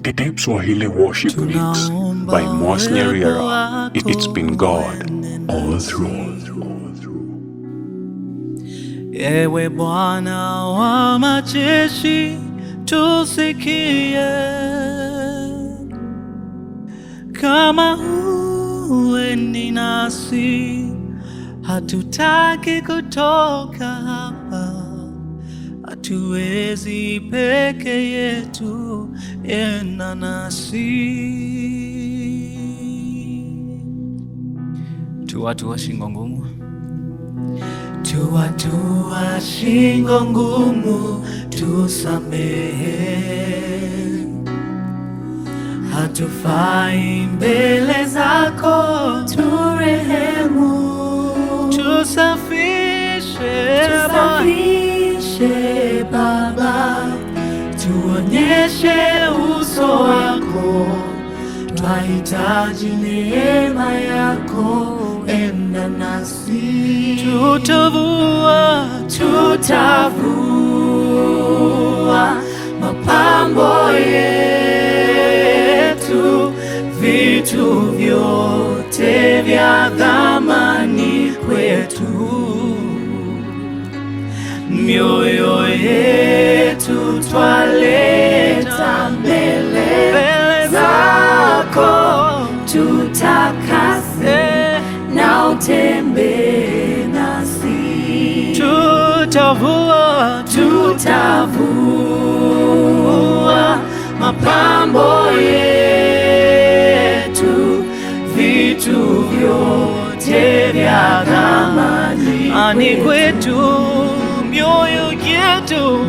The Deep Swahili Worship Mix by Mos Nyeriera. It's been God all through. Ewe Bwana wa majeshi, tusikie. Kama huendi nasi, hatutaki kutoka hapa. Hatuwezi peke yetu, enda nasi. Watu wa shingo ngumu, watu wa shingo ngumu, tusamehe. Hatufai mbele zako, turehemu. Tusafishe Baba, tuonyeshe uso wako. Twahitaji neema yako, enda nasi. Tutavua mapambo yetu, vitu vyote vya thamani kwetu. Mioyo yetu twaleta mbele zako, tutakase na utembee nasi. Tutavua mapambo yetu, vitu vyote vya thamani kwetu.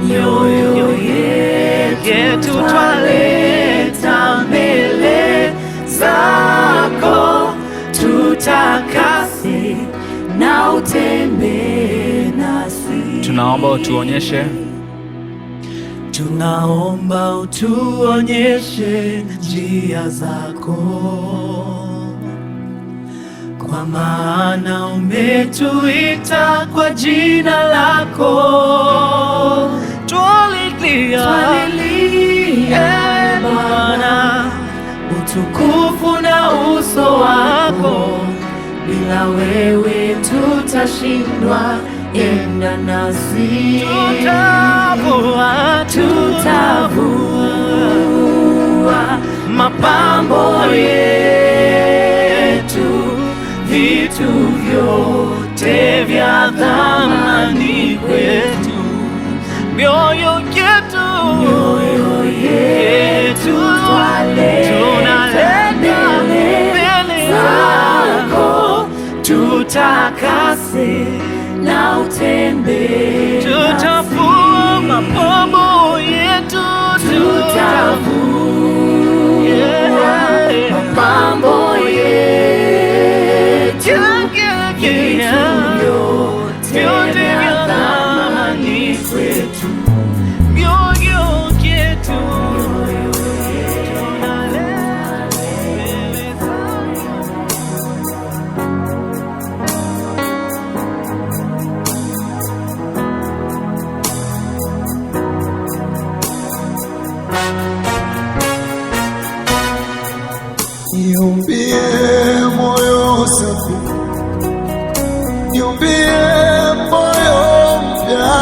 Mioyo yetu twaleta mbele zako, tutakase na utembee nasi. Tunaomba utuonyeshe njia zako, kwa maana umetuita kwa jina lako. Twalilia Bwana utukufu na uso wako. Bila wewe tutashindwa, enda nasi. Tutavua mapambo yetu, vitu vyote vya thamani kwetu. Mioyo yetu tunaleta mbele zako, tutakase na utembee. Tutavua mapambo yetu, mapambo yetu, vyote vya thamani kwetu. Mioyo yetu tunaleta mbele zako. Niumbie moyo safi, niumbie moyo mpya,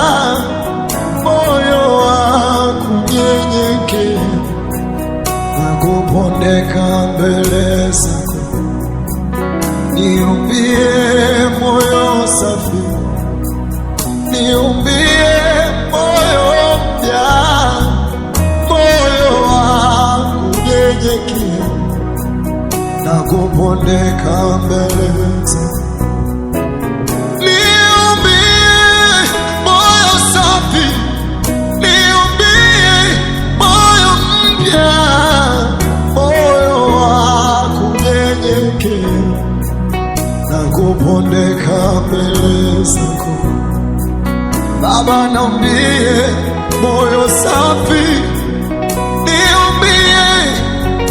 moyo wa kunyenyekea na kupondeka mbele zako. Niumbie moyo safi, niumbie moyo mpya, moyo wa kunyenyekea na kupondeka mbele zako. Niumbie moyo safi, niumbie moyo mpya, moyo wa kunyenyekea na kupondeka mbele zako. Baba, niumbie moyo safi, niumbie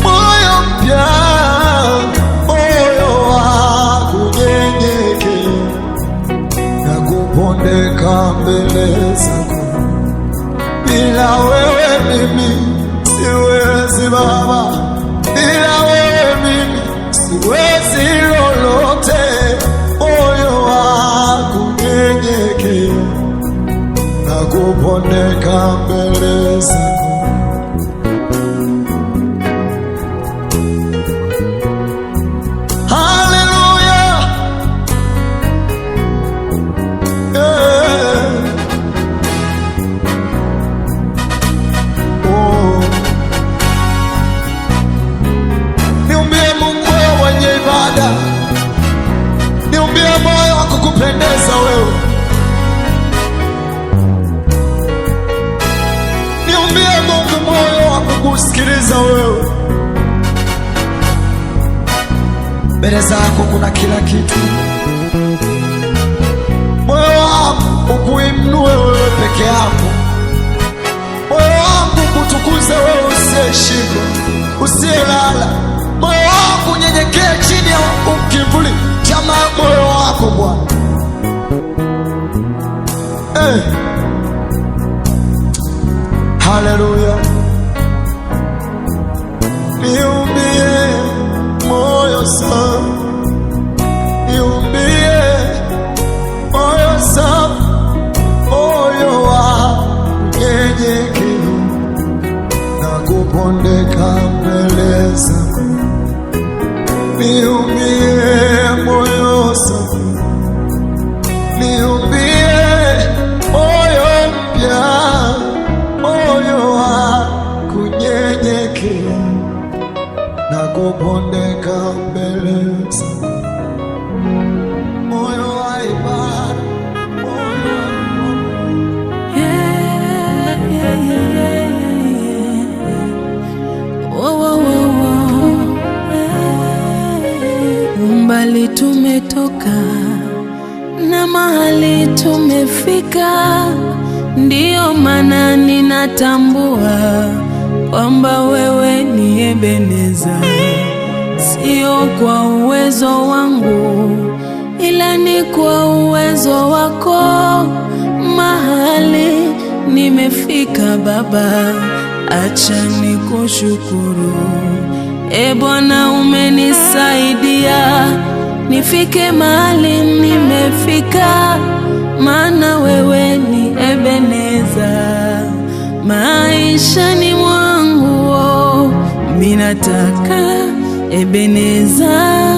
moyo mpya, moyo wa kunyenyekea na kupondeka mbele zako. Bila wewe mimi siwezi siwezi Baba, bila wewe mimi siwezi lolote. Moyo wangu nyenyekea na kupondeka mbele zako. Niumbie moyo wa kukupendeza wewe, niumbie Mungu moyo wa kukusikiliza wewe. Mbele zako kuna kila kitu, moyo wangu ukuinue wewe peke yako, moyo wangu kutukuze wewe usiyeshindwa, usiyelala, moyo wangu nyenyekee chini ya ukivuli cha moyo wako Bwana. Haleluya. Niumbie moyo safi, niumbie moyo safi, moyo wa unyenyekevu na kupondeka mbele zako. Niumbie moyo safi, niumbie moyo mpya, moyo wa kunyenyekea na kupondeka mbele zako, moyo wa ibada, moyo mbali tumetoka na mahali tumefika, ndiyo maana ninatambua kwamba wewe ni Ebeneza. Sio kwa uwezo wangu, ila ni kwa uwezo wako. Mahali nimefika Baba, acha nikushukuru. Bwana, umenisaidia nifike mahali nimefika, maana wewe ni Ebeneza. Maishani mwangu minataka Ebeneza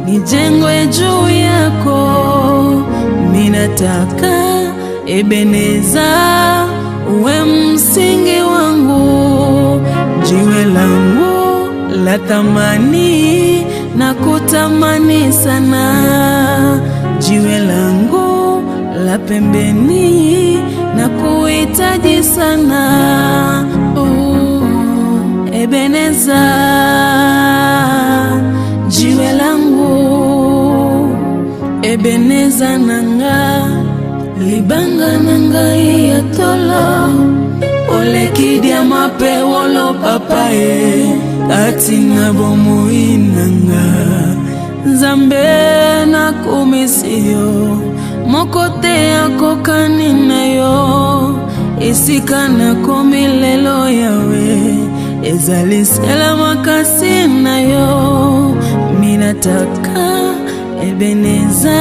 nijengwe juu yako, minataka Ebeneza uwe msingi wangu, jiwe langu la thamani na kutamani sana, jiwe langu la pembeni na kuhitaji sana. Ebeneza, jiwe langu, Ebeneza nanga libanga nanga iya tolo, ole kidia mape wolo papaye ati na bomu inanga. Nzambe na kumisio mokote yako kaninayo, esika na komilelo yawe ezalisela makasi nayo. Minataka Ebeneza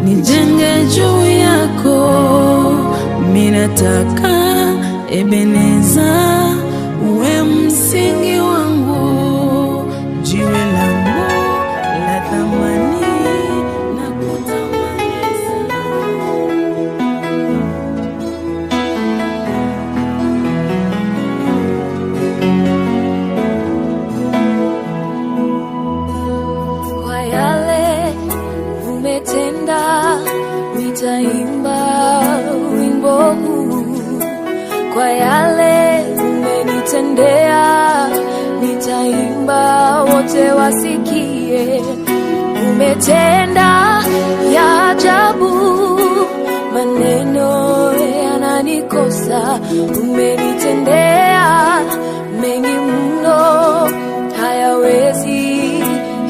nijenge juu yako, minataka Ebeneza uwe msingi wangu, jiwe langu la thamani na kutamani sana. Kwa yale umetenda nitaimba wimbo huu, kwa yale umenitendea nitaimba wote wasikie. Umetenda ya ajabu, maneno yananikosa. Umenitendea mengi mno, hayawezi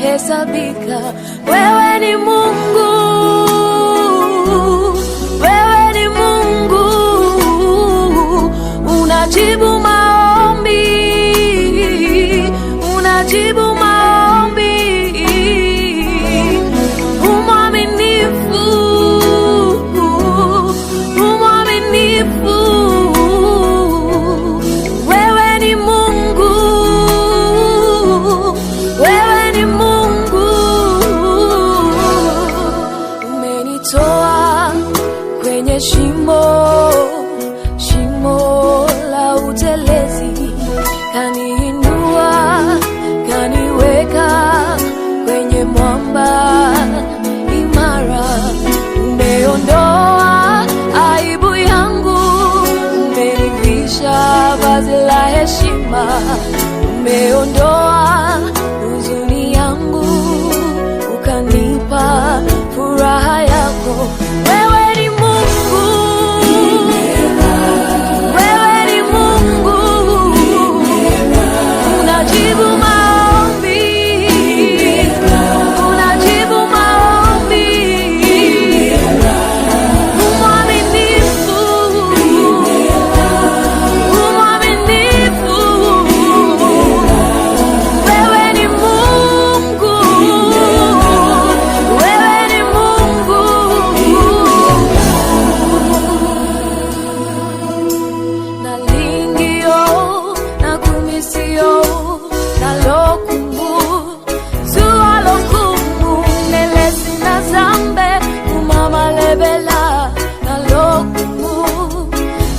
hesabika. Wewe ni Mungu, wewe ni Mungu, unajibu maombi. utelezi, kaniinua, kaniweka kwenye mwamba imara. Umeondoa aibu yangu, umenivisha vazi la heshima. Umeondoa huzuni yangu, ukanipa furaha yako. Wewe ni Mungu, wewe ni Mungu, unajibu maombi, unajibu maombi, umwaminifu, umwaminifu. Wewe ni Mungu, wewe ni Mungu. Nalingio na kumisio nalokumu zuwa lokumu nelesi na zambe umama lebela nalokumu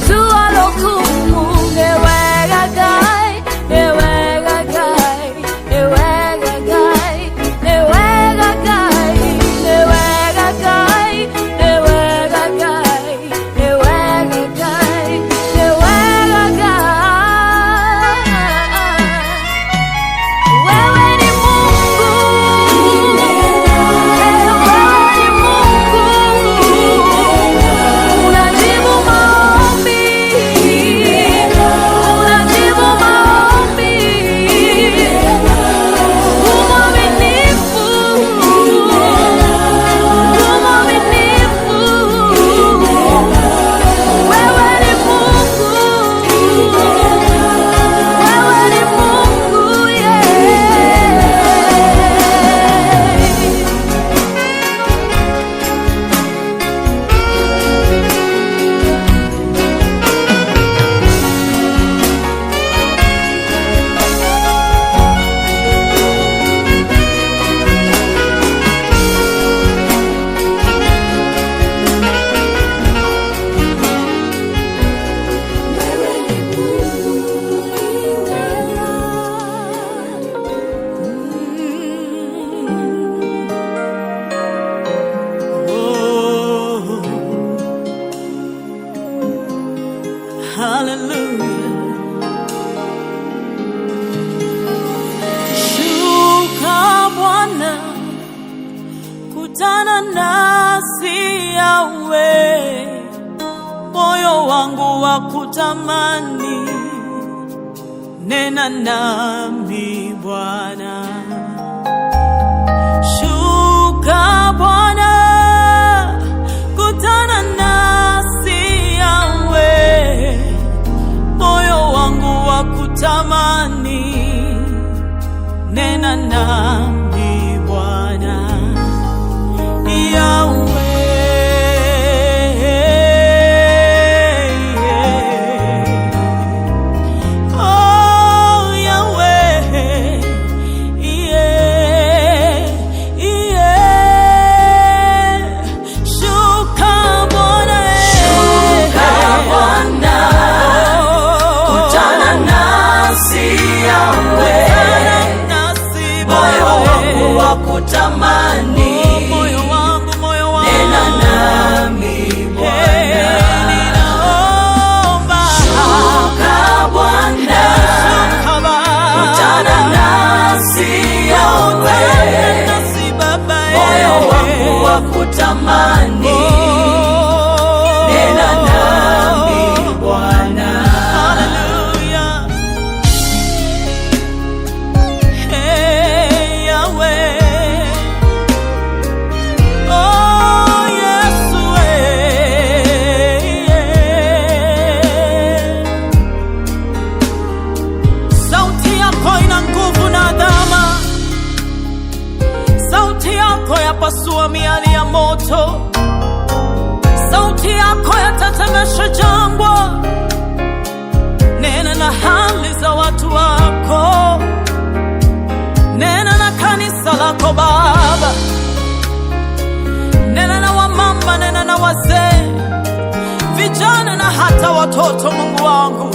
zuwa lokumu newega gai, newega gai, newega gai, newega gai, newega gai, newega gai, newega gai, newega gai. Wewe ni Mungu, wewe ni Mungu, unajibu maombi, unajibu maombi, umwaminifu, umwaminifu. Wewe ni Mungu, wewe ni Mungu, yeah. Hallelujah. Shuka Bwana, kutana nasi yawe, moyo wangu wa kutamani, nena nami Bwana. Shuka Bwana, kutana nasi yawe, moyo wangu wa kutamani, nena nami Bwana. Yawe, oh Yawe, yeah, yeah. Shuka Bwana, Shuka Bwana, kutana nasi yawe, moyo wangu wa kutamani, nena nami Bwana. Shuka Bwana, kutana nasi yawe, moyo wangu wa kutamani, nena nami Bwana. Hallelujah. Hey, Yahweh. Oh, Yesu, sauti yako ina nguvu na adhama, sauti yako yapasua miali ya moto, sauti yako yatetemesha jangwa. Nena na hali za watu wako, nena na kanisa lako Baba, nena na wamama, nena na wazee, vijana na hata watoto. Mungu wangu,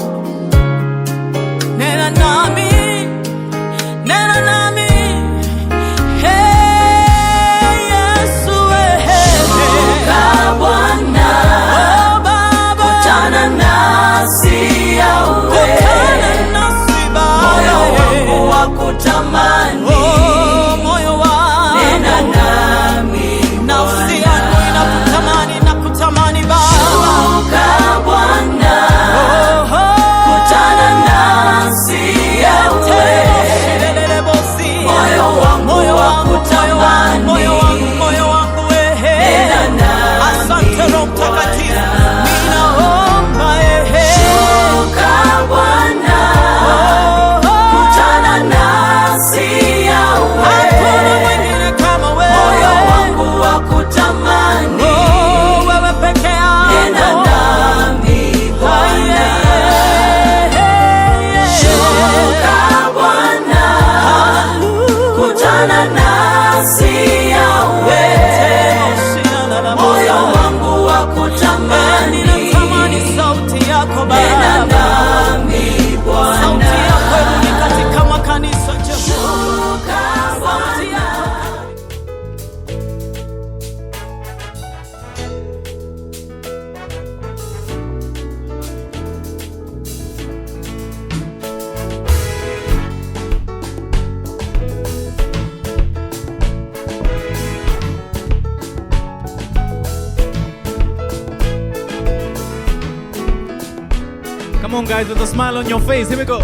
on guys, with a smile on your face. Here we go.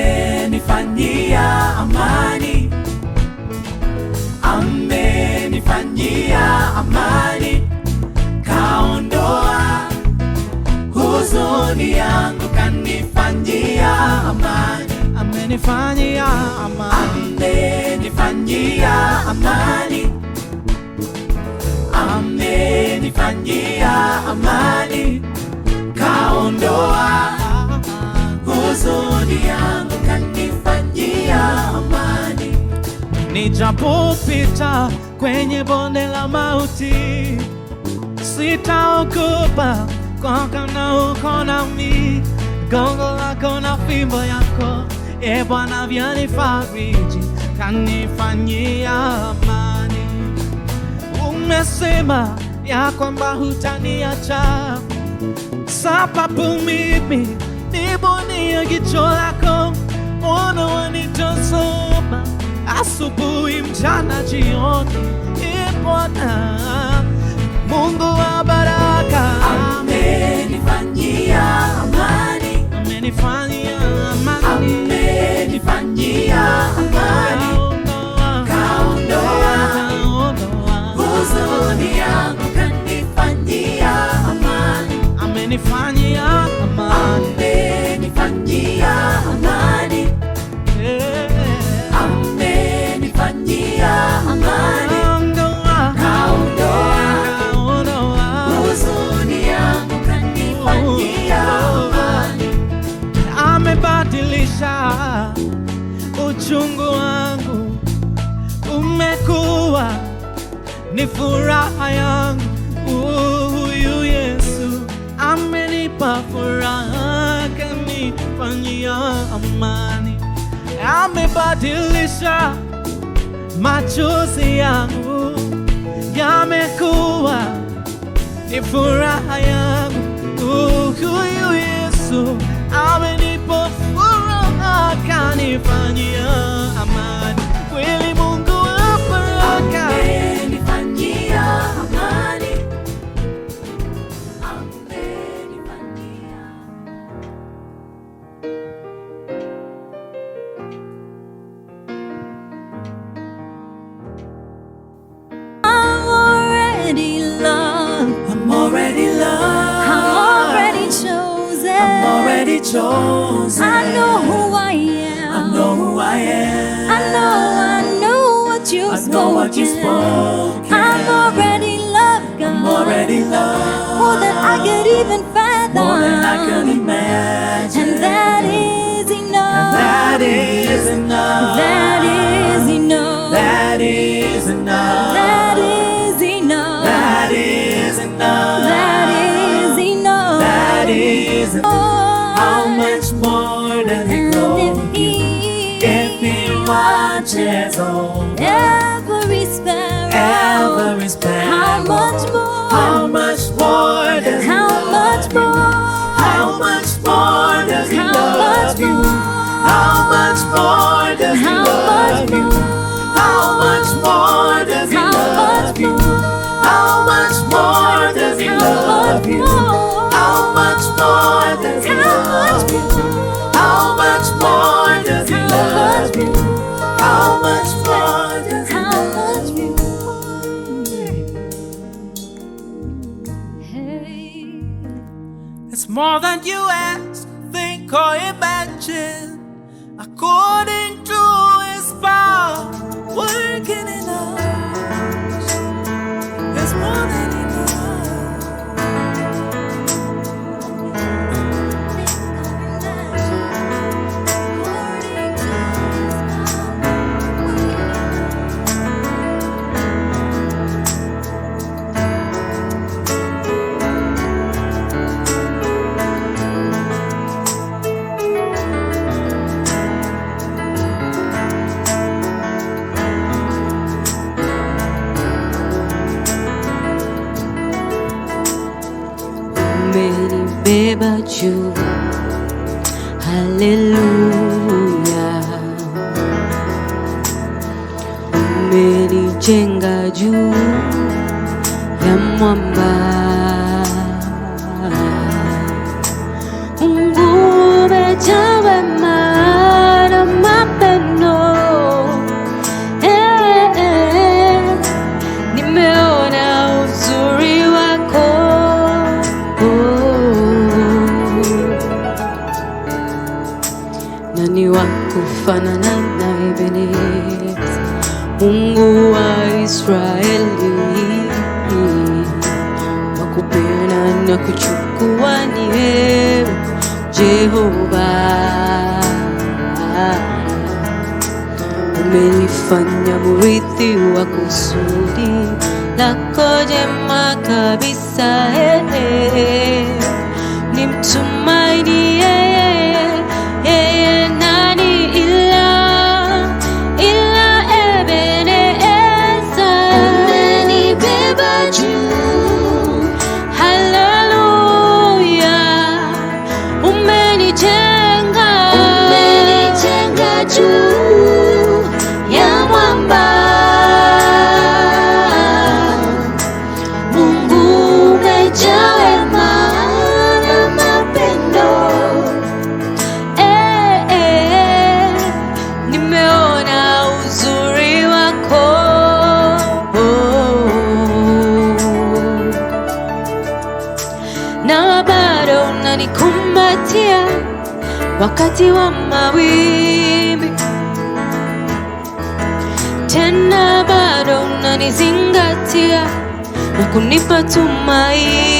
Amenifanyia amani, amenifanyia amani, kaondoa huzuni yangu, kanifanyia amani. Amenifanyia amani, amenifanyia amani, amenifanyia amani, kaondoa huzuni yangu, kanifanyia amani. Nijapopita kwenye bonde la mauti, sitaogopa, kwa maana uko nami. Gongo lako na fimbo yako, e Bwana, vyanifariji, kanifanyia amani. Umesema ya kwamba hutaniacha, sababu mimi nibunia jicho lako, mbona wanitazama asubuhi, mchana, jioni. E Bwana Mungu wa baraka, amenifanyia amani, amenifanyia amani, amenifanyia amani, kaondoa huzuni yangu, kanifanyia amani. amenifanyia amani, amenifanyia amani, amenifanyia amani, kaondoa huzuni yangu, kanifanyia amani. amebadilisha uchungu wangu, umekuwa ni furaha yangu. Huyu Yesu amenipa furaha, kanifanyia amani. Amebadilisha machozi yangu, yamekuwa ni furaha yangu. Huyu Yesu amenipa furaha, kanifanyia amani. Kweli Mungu wa baraka, amenifanyia amani, amenifanyia. I'm already loved. I'm already loved. I'm already chosen. I'm already chosen. I know who I am. I know who I am. I know what you've I spoken. know what you've spoken. I'm already loved, God. I'm already loved. More than I could even fathom. More than I could imagine. And that is enough. That is enough. That is enough. That is enough. That is enough. That is enough. That is enough. That is enough. How much more does He go? If He watches over every sparrow, every sparrow, how much more? how much more does He How love much you? more? How much more does He How love much you? more? How much more does He How love much you? more? How much more does He How love much you? more? How much more does He How love much you? more? How much more does He How love much you? more? How much more does He How love much you? more? How much more does He How love much you? more? Hey. it's more than you ask, think, or imagine. According to His power, working in us, it's more than umenibeba juu, haleluya. Umenijenga juu ya mwamba, nani wa kufanana na Ebeneza, Mungu wa Israeli, wakupenda na kuchukua ni wewe Jehova. Umenifanya mrithi wa kusudi lako jema kabisa, nimtumaini yeye nani ila Ebeneza. Umenibeba juu, haleluya, umenijenga juu ya mwamba. Mungu umejaa wema na mapendo, nimeona uzuri wako, na bado unanikumbatia wakati wa mawimbi, tena bado unanizingatia na kunipa tumaini.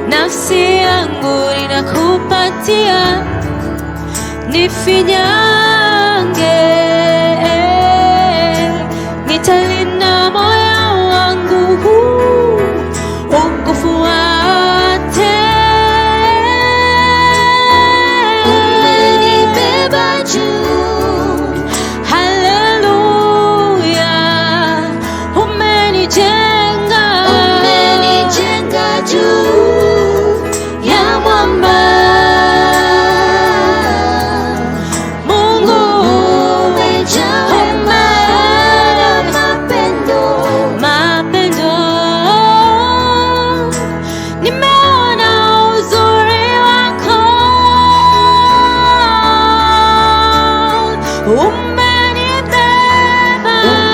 Nafsi yangu ninakupatia, nifinyange, nitalinda moyo wangu ukufuate. Umenibeba juu, haleluya, umenijenga juu ya mwamba. Mungu umejaa wema na mapendo, nimeona uzuri wako,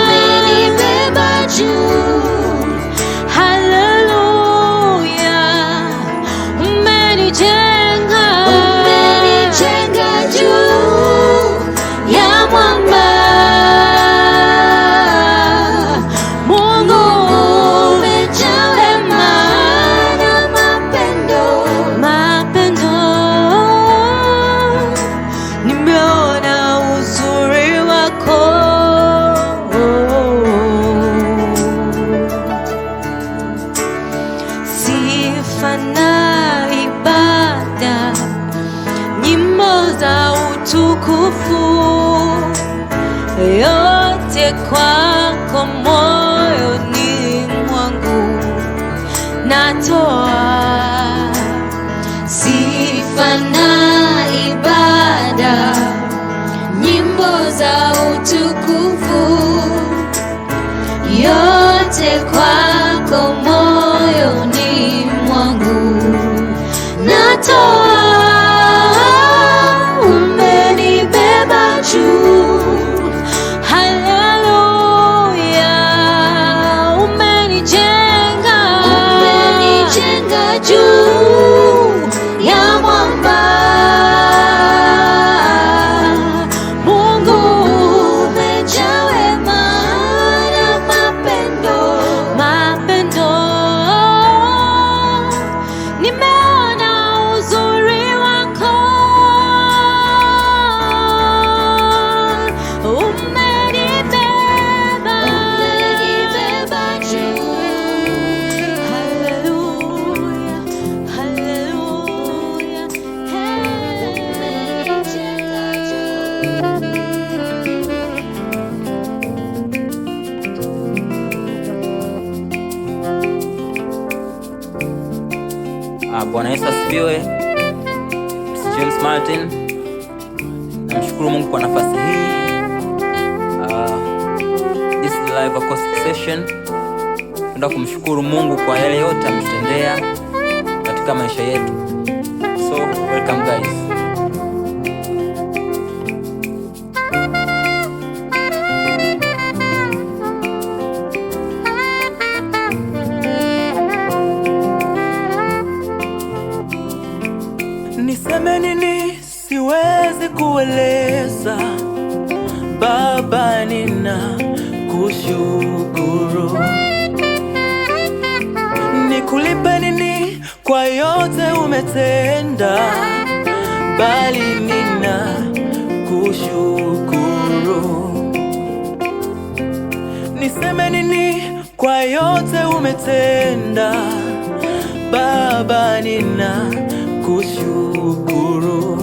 umenibeba juu, haleluya, umenijenga juu ya mwamba. Mungu umejaa wema na mapendo, nimeona uzuri wako, sifa na ibada, nyimbo za utukufu, yote kwako moyoni mwangu natoa. Sifa na ibada, nyimbo za utukufu, yote kwako moyoni mwangu natoa. Umenibeba juu, haleluya, umenijenga juu ya mwamba. Mungu umejaa wema na mapendo, nimeona uzuri wako, umenibeba juu, haleluya, umenijenga Bwana Yesu asifiwe. James Martin, namshukuru Mungu kwa nafasi hii. This is live acoustic session. Tunataka kumshukuru Mungu kwa yale yote ametutendea katika maisha yetu. So welcome guys. Niseme Niseme nini siwezi kueleza. Baba, nina kushukuru. Nikulipe nini kwa yote umetenda, bali nina kushukuru. Niseme nini kwa yote umetenda, Baba, nina kushukuru.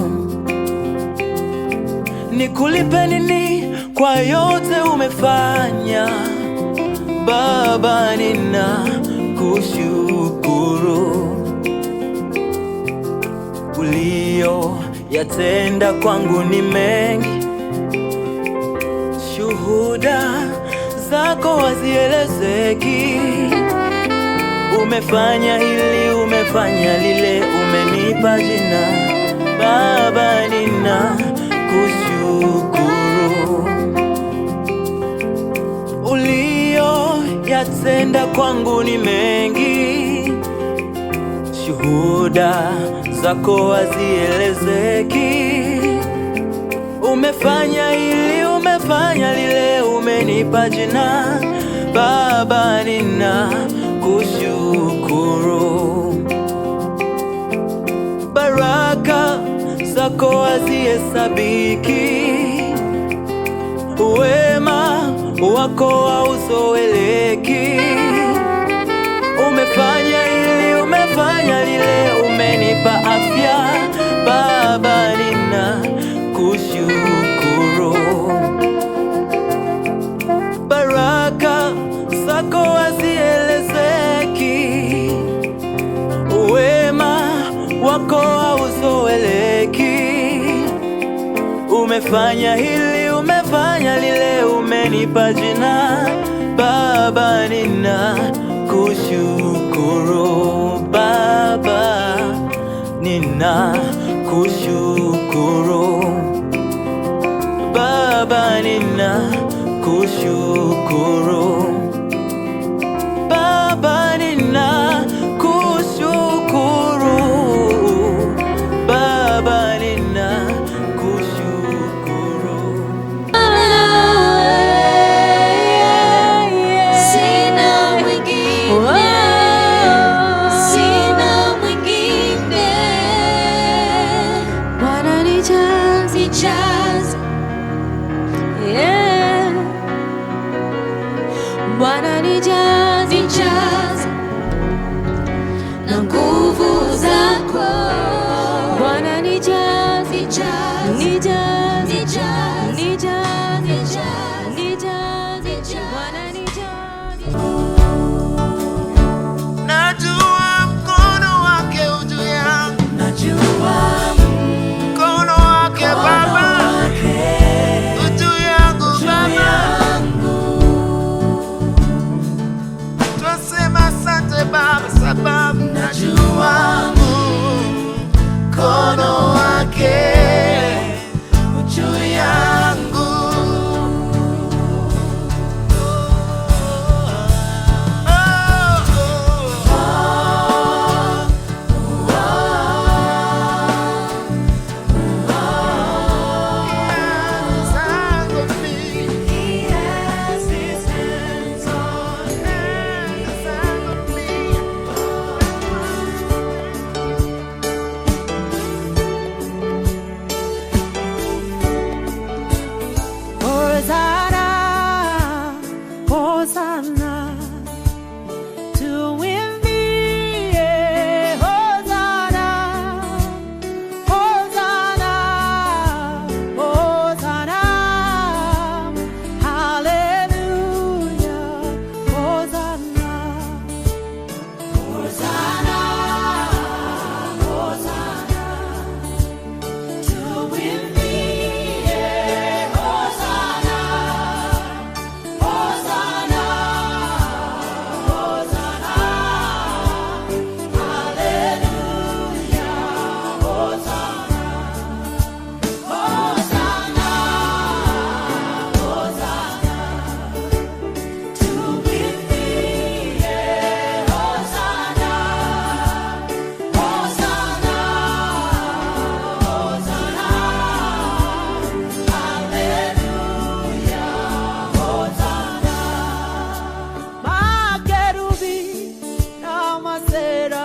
Nikulipe nini kwa yote umefanya, Baba, nina kushukuru. Ulio yatenda kwangu ni mengi, shuhuda zako hazielezeki. Umefanya hili, umefanya lile, umenipa jina, Baba, nina kushukuru. Ulio yatenda kwangu ni mengi, shuhuda zako hazielezeki. Umefanya hili, umefanya lile, umenipa jina, Baba, nina kushukuru. Baraka zako hazihesabiki, wema wako hauzoeleki. Umefanya hili, umefanya lile, umenipa afya, Baba, nina kushukuru. Baraka zako hazielezeki, wema wako hauzoeleki. Umefanya hili, umefanya lile, umenipa jina, Baba, nina kushukuru. Baba, nina kushukuru. Baba, nina kushukuru. Baba, nina kushukuru. Baba, nina kushukuru. Sina mwingine, sina mwingine. Bwana nijaze, yeah. Bwana nijaze na nguvu zako. Bwana nijaze, Bwana nijaze. Najua mkono wake juu yangu, Najua mkono wake Baba juu yangu, Baba. Twasema asante Baba, sababu najua mkono wake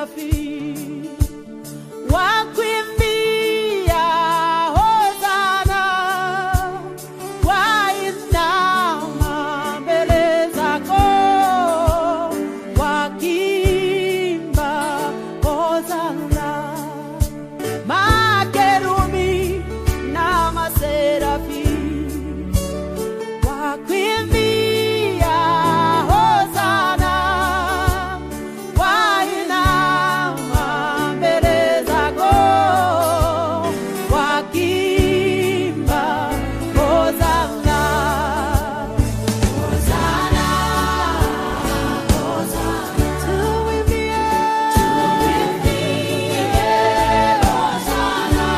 maserafi wakuimbia hosana, wainama mbele zako wakiimba hosana. Makerubi na maserafi wakuimbia hosana, wainama mbele zako wakiimba hosana. Hosana, hosana, tuimbie hosana,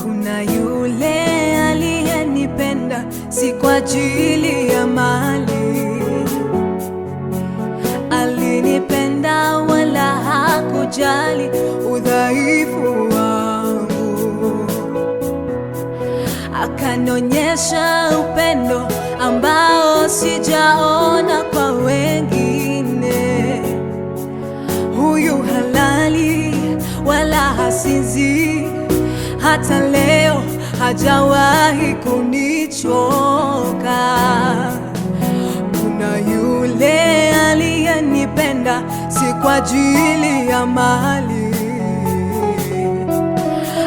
Kuna yule aliyenipenda si kwa ajili ya mali, alinipenda wala hakujali udhaifu wangu, akanionyesha upendo ambao sijaona kwa wengine. Huyu halali wala hasinzi, hata leo hajawahi kunichoka. Kuna yule aliyenipenda si kwa ajili ya mali,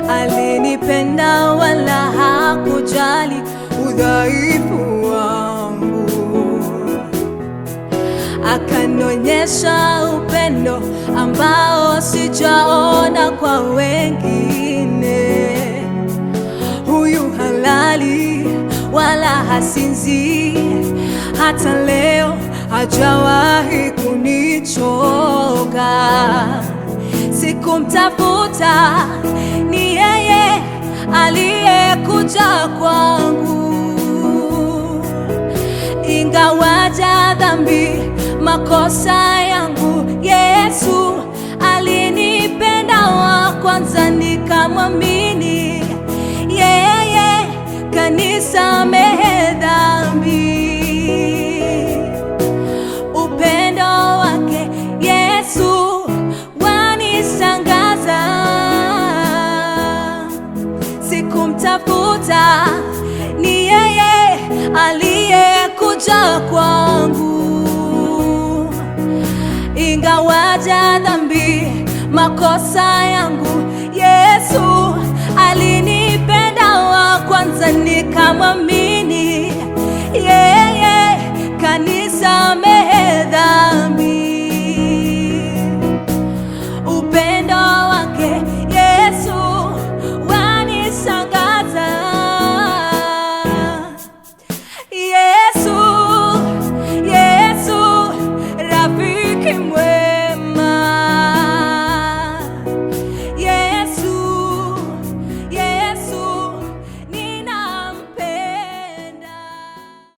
alinipenda wala hakujali udhaifu wangu, akanionyesha upendo ambao sijaona kwa wengine. Huyu halali wala hasinzi, hata leo hajawahi kunichoka. Sikumtafuta, ni yeye aliyekuja kwangu, ingawaja dhambi makosa yangu, Yesu alinipenda wa kwanza, nikamwamini yeye, kanisamehe dhambi. Upendo wake Yesu wanishangaza. Sikumtafuta, ni yeye aliyekuja kwangu, ingawaja dhambi makosa yangu, Yesu alinipenda wa kwanza, nikamwamini yeye, kanisamehe